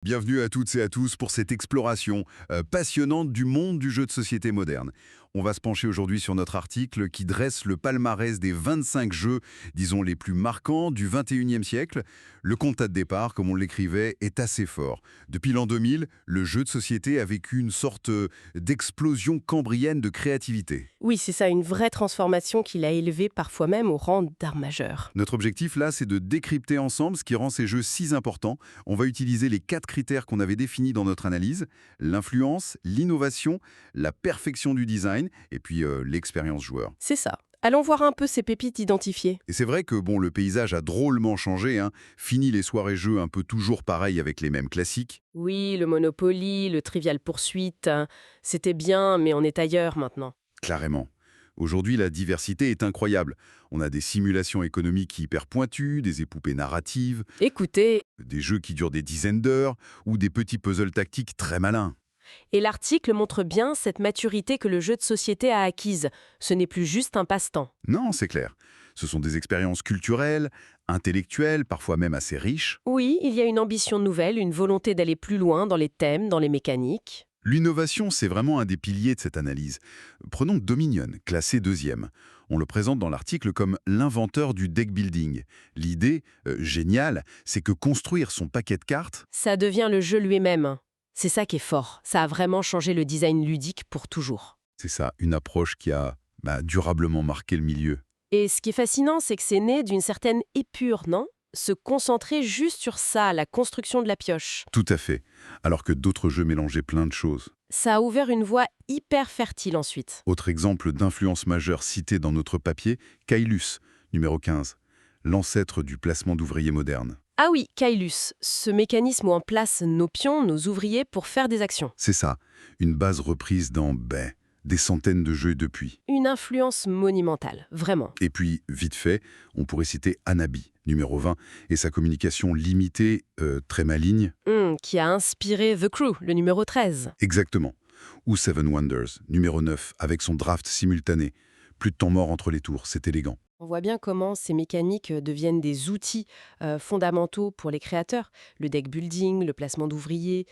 Bienvenue à toutes et à tous pour cette exploration passionnante du monde du jeu de société moderne. On va se pencher aujourd'hui sur notre article qui dresse le palmarès des 25 jeux, disons, les plus marquants du 21e siècle. Le constat de départ, comme on l'écrivait, est assez fort. Depuis l'an 2000, le jeu de société a vécu une sorte d'explosion cambrienne de créativité. Oui, c'est ça, une vraie transformation qui l'a élevé parfois même au rang d'art majeur. Notre objectif là, c'est de décrypter ensemble ce qui rend ces jeux si importants. On va utiliser les 4 critères qu'on avait définis dans notre analyse: l'influence, l'innovation, la perfection du design et puis l'expérience joueur. C'est ça. Allons voir un peu ces pépites identifiées. Et c'est vrai que bon, le paysage a drôlement changé, hein. Fini les soirées jeux un peu toujours pareils avec les mêmes classiques. Oui, le Monopoly, le Trivial Poursuite, c'était bien, mais on est ailleurs maintenant. Clairement. Aujourd'hui, la diversité est incroyable. On a des simulations économiques hyper pointues, des épopées narratives, Écoutez, des jeux qui durent des dizaines d'heures ou des petits puzzles tactiques très malins. et l'article montre bien cette maturité que le jeu de société a acquise. Ce n'est plus juste un passe-temps. Non, c'est clair. Ce sont des expériences culturelles, intellectuelles, parfois même assez riches. Oui, il y a une ambition nouvelle, une volonté d'aller plus loin dans les thèmes, dans les mécaniques. L'innovation, c'est vraiment un des piliers de cette analyse. Prenons Dominion, classé deuxième. On le présente dans l'article comme l'inventeur du deck building. L'idée, géniale, c'est que construire son paquet de cartes, Ça devient le jeu lui-même. C'est ça qui est fort. Ça a vraiment changé le design ludique pour toujours. c'est ça, une approche qui a durablement marqué le milieu. Et ce qui est fascinant, c'est que c'est né d'une certaine épure, non? Se concentrer juste sur ça, la construction de la pioche. Tout à fait. Alors que d'autres jeux mélangeaient plein de choses. Ça a ouvert une voie hyper fertile ensuite. Autre exemple d'influence majeure cité dans notre papier, Kailus, numéro 15, l'ancêtre du placement d'ouvriers moderne. Ah oui, Kailus, ce mécanisme où on place nos pions, nos ouvriers, pour faire des actions. C'est ça, une base reprise dans, des centaines de jeux depuis. Une influence monumentale, vraiment. Et puis, vite fait, on pourrait citer Hanabi, numéro 20, et sa communication limitée, très maligne. Qui a inspiré The Crew, le numéro 13. Exactement. Ou Seven Wonders, numéro 9, avec son draft simultané. Plus de temps mort entre les tours, c'est élégant. On voit bien comment ces mécaniques deviennent des outils fondamentaux pour les créateurs. Le deck building, le placement d'ouvriers,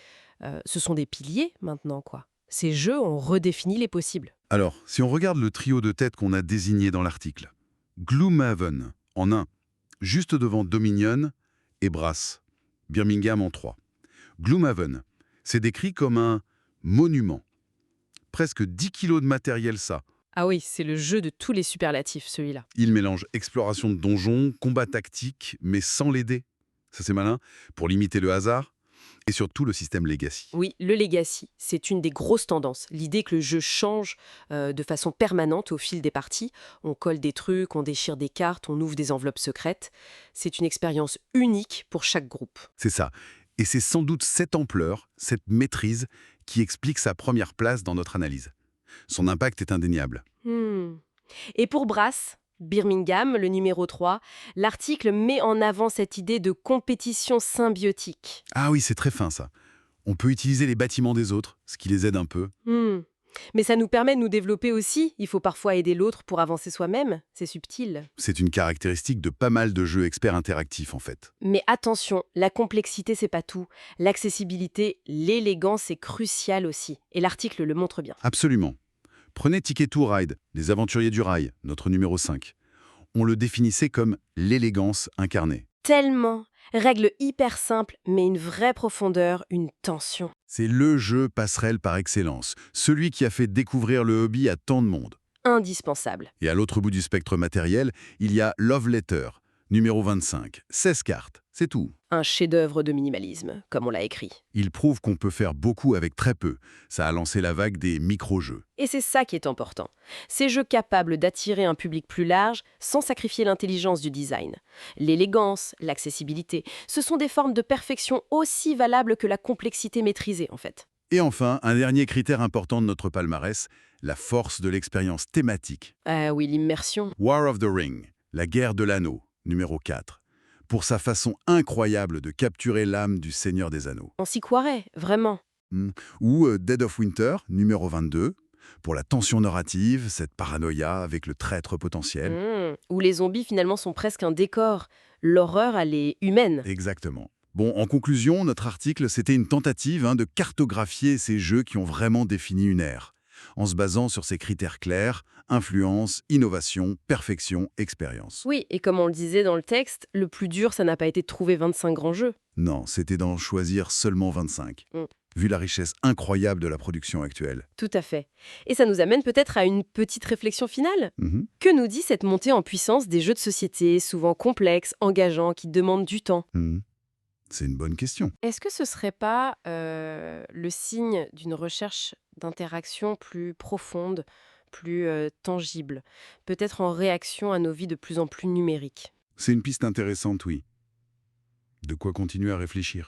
ce sont des piliers maintenant, quoi. Ces jeux ont redéfini les possibles. Alors, si on regarde le trio de tête qu'on a désigné dans l'article, Gloomhaven en 1, juste devant Dominion et Brass, Birmingham en 3. Gloomhaven, c'est décrit comme un monument. Presque 10 kilos de matériel, ça. Ah oui, c'est le jeu de tous les superlatifs, celui-là. Il mélange exploration de donjons, combat tactique, mais sans les dés. Ça c'est malin, pour limiter le hasard, et surtout le système Legacy. Oui, le legacy, c'est une des grosses tendances. L'idée que le jeu change de façon permanente au fil des parties. On colle des trucs, on déchire des cartes, on ouvre des enveloppes secrètes. C'est une expérience unique pour chaque groupe. C'est ça. Et c'est sans doute cette ampleur, cette maîtrise, qui explique sa première place dans notre analyse. Son impact est indéniable. Et pour Brass, Birmingham, le numéro 3, l'article met en avant cette idée de compétition symbiotique. Ah oui, c'est très fin ça. On peut utiliser les bâtiments des autres, ce qui les aide un peu. Mais ça nous permet de nous développer aussi. Il faut parfois aider l'autre pour avancer soi-même. C'est subtil. C'est une caractéristique de pas mal de jeux experts interactifs en fait. Mais attention, la complexité, c'est pas tout. L'accessibilité, l'élégance est cruciale aussi. Et l'article le montre bien. Absolument. Prenez Ticket to Ride, les aventuriers du rail, notre numéro 5. On le définissait comme l'élégance incarnée. Tellement. Règle hyper simple, mais une vraie profondeur, une tension. C'est le jeu passerelle par excellence, celui qui a fait découvrir le hobby à tant de monde. Indispensable. Et à l'autre bout du spectre matériel, il y a Love Letter, numéro 25. 16 cartes, c'est tout. Un chef-d'œuvre de minimalisme, comme on l'a écrit. Il prouve qu'on peut faire beaucoup avec très peu. Ça a lancé la vague des micro-jeux. Et c'est ça qui est important. Ces jeux capables d'attirer un public plus large sans sacrifier l'intelligence du design. L'élégance, l'accessibilité, ce sont des formes de perfection aussi valables que la complexité maîtrisée, en fait. Et enfin, un dernier critère important de notre palmarès, la force de l'expérience thématique. Ah oui, l'immersion. War of the Ring, la guerre de l'anneau, numéro 4. Pour sa façon incroyable de capturer l'âme du Seigneur des Anneaux. On s'y croirait, vraiment. Ou Dead of Winter, numéro 22, pour la tension narrative, cette paranoïa avec le traître potentiel. Où les zombies finalement sont presque un décor. L'horreur, elle est humaine. Exactement. Bon, en conclusion, notre article, c'était une tentative de cartographier ces jeux qui ont vraiment défini une ère, en se basant sur ces critères clairs: influence, innovation, perfection, expérience. Oui, et comme on le disait dans le texte, le plus dur, ça n'a pas été de trouver 25 grands jeux. Non, c'était d'en choisir seulement 25, Mm. vu la richesse incroyable de la production actuelle. Tout à fait. Et ça nous amène peut-être à une petite réflexion finale. Mhm. Que nous dit cette montée en puissance des jeux de société, souvent complexes, engageants, qui demandent du temps? Mhm. C'est une bonne question. Est-ce que ce serait pas le signe d'une recherche d'interaction plus profonde, plus tangible, peut-être en réaction à nos vies de plus en plus numériques? C'est une piste intéressante, oui. De quoi continuer à réfléchir.